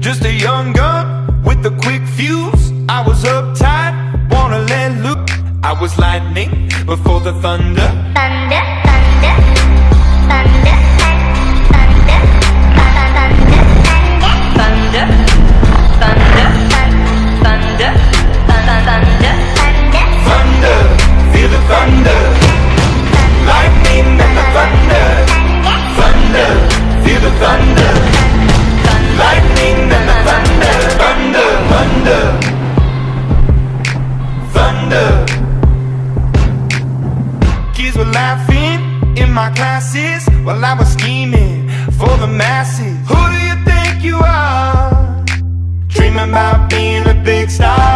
Just a young gun with a quick fuse. I was uptight, wanna let loose. I was lightning before the thunder. Thunder, thunder, thunder, thunder, thunder, thunder, thunder, thunder, thunder, feel the thunder. Lightning and the thunder. Thunder, feel the thunder. Lightning and the thunder. Thunder, thunder, thunder. Kids were laughing in my classes while I was scheming for the masses. Who do you think you are? Dreaming about being a big star.